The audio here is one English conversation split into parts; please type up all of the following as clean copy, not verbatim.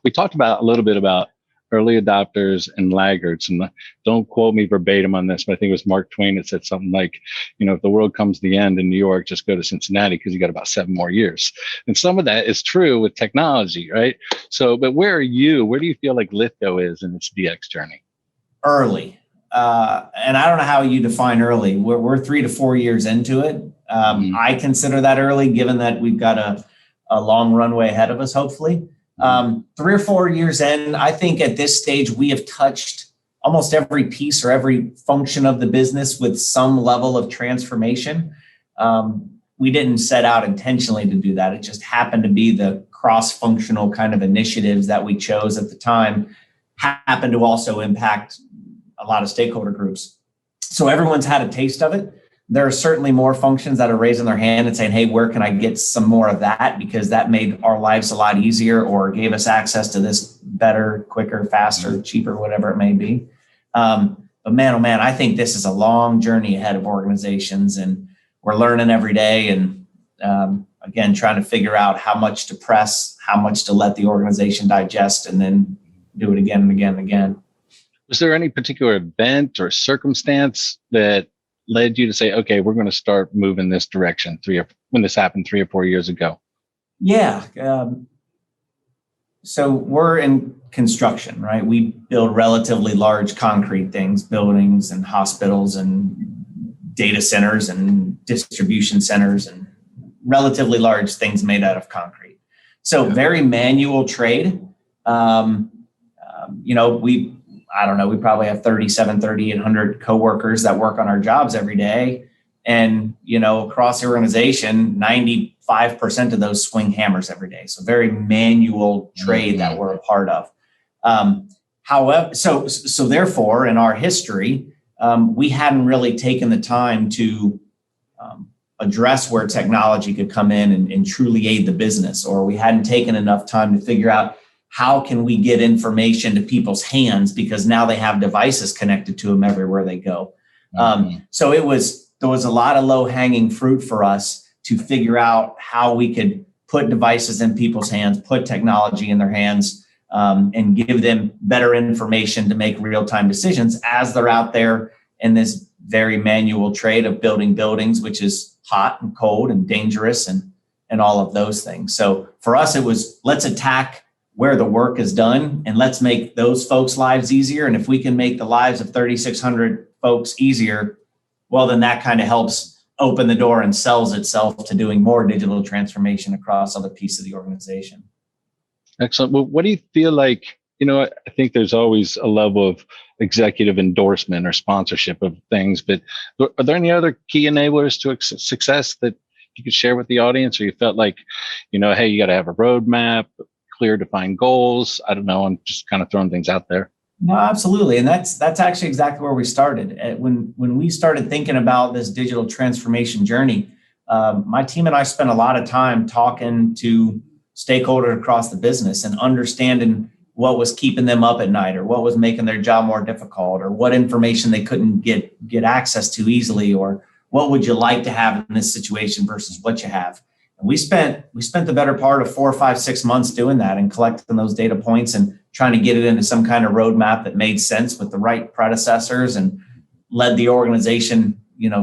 We talked about a little bit about early adopters and laggards. And don't quote me verbatim on this, but I think it was Mark Twain that said something like, if the world comes to the end in New York, just go to Cincinnati because you got about 7 more years. And some of that is true with technology, right? So, but where are you? Where do you feel like Lithko is in its DX journey? Early. And I don't know how you define early. We're 3 to 4 years into it. I consider that early, given that we've got a long runway ahead of us, hopefully. 3 or 4 years in, I think at this stage, we have touched almost every piece or every function of the business with some level of transformation. We didn't set out intentionally to do that. It just happened to be the cross-functional kind of initiatives that we chose at the time happened to also impact a lot of stakeholder groups. So everyone's had a taste of it. There are certainly more functions that are raising their hand and saying, hey, where can I get some more of that? Because that made our lives a lot easier or gave us access to this better, quicker, faster, cheaper, whatever it may be. But man, oh man, I think this is a long journey ahead of organizations, and we're learning every day. And again, trying to figure out how much to press, how much to let the organization digest, and then do it again and again and again. Was there any particular event or circumstance that led you to say, okay, we're going to start moving this direction when this happened 3 or 4 years ago? Yeah. So we're in construction, right? We build relatively large concrete things, buildings and hospitals and data centers and distribution centers and relatively large things made out of concrete. So very manual trade. We probably have 3,800 coworkers that work on our jobs every day. And, across the organization, 95% of those swing hammers every day. So very manual trade that we're a part of. However, so therefore, in our history, we hadn't really taken the time to address where technology could come in and truly aid the business, or we hadn't taken enough time to figure out how can we get information to people's hands, because now they have devices connected to them everywhere they go. So there was a lot of low hanging fruit for us to figure out how we could put devices in people's hands, put technology in their hands, and give them better information to make real time decisions as they're out there in this very manual trade of building buildings, which is hot and cold and dangerous and all of those things. So for us, it was, let's attack where the work is done and let's make those folks' lives easier. And if we can make the lives of 3,600 folks easier, well, then that kind of helps open the door and sells itself to doing more digital transformation across other pieces of the organization. Excellent. Well, what do you feel like, I think there's always a level of executive endorsement or sponsorship of things, but are there any other key enablers to success that you could share with the audience, or you felt like, hey, you got to have a roadmap, clear defined goals? I don't know. I'm just kind of throwing things out there. No, absolutely. And that's actually exactly where we started. When we started thinking about this digital transformation journey, my team and I spent a lot of time talking to stakeholders across the business and understanding what was keeping them up at night, or what was making their job more difficult, or what information they couldn't get access to easily, or what would you like to have in this situation versus what you have. And we spent the better part of 4, 5, 6 months doing that and collecting those data points and trying to get it into some kind of roadmap that made sense with the right predecessors and led the organization,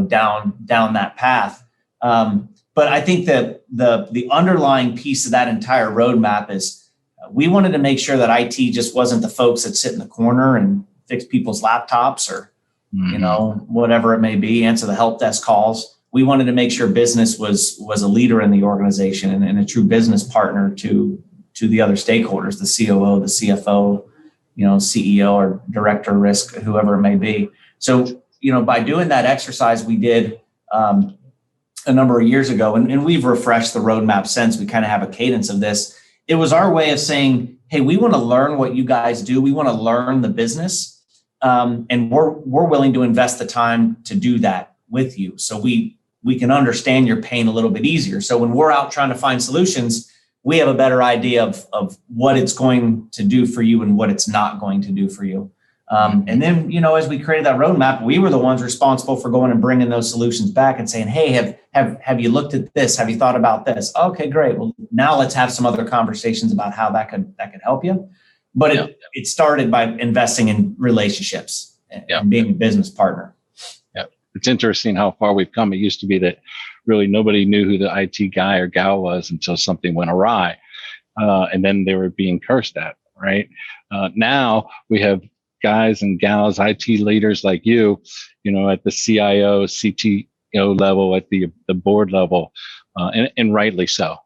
down that path. But I think that the underlying piece of that entire roadmap is we wanted to make sure that IT just wasn't the folks that sit in the corner and fix people's laptops or, whatever it may be, answer the help desk calls. We wanted to make sure business was a leader in the organization and a true business partner to the other stakeholders, the COO, the CFO, CEO or director of risk, whoever it may be. So, by doing that exercise we did a number of years ago, and we've refreshed the roadmap since. We kind of have a cadence of this. It was our way of saying, hey, we want to learn what you guys do. We want to learn the business, and we're willing to invest the time to do that with you. So we can understand your pain a little bit easier. So when we're out trying to find solutions, we have a better idea of what it's going to do for you and what it's not going to do for you. And then, as we created that roadmap, we were the ones responsible for going and bringing those solutions back and saying, hey, have you looked at this? Have you thought about this? Okay, great. Well, now let's have some other conversations about how that could help you. But it started by investing in relationships and being a business partner. Yeah. It's interesting how far we've come. It used to be that really nobody knew who the IT guy or gal was until something went awry. And then they were being cursed at, right? Now we have guys and gals, IT leaders like you, at the CIO, CTO level, at the board level, and rightly so.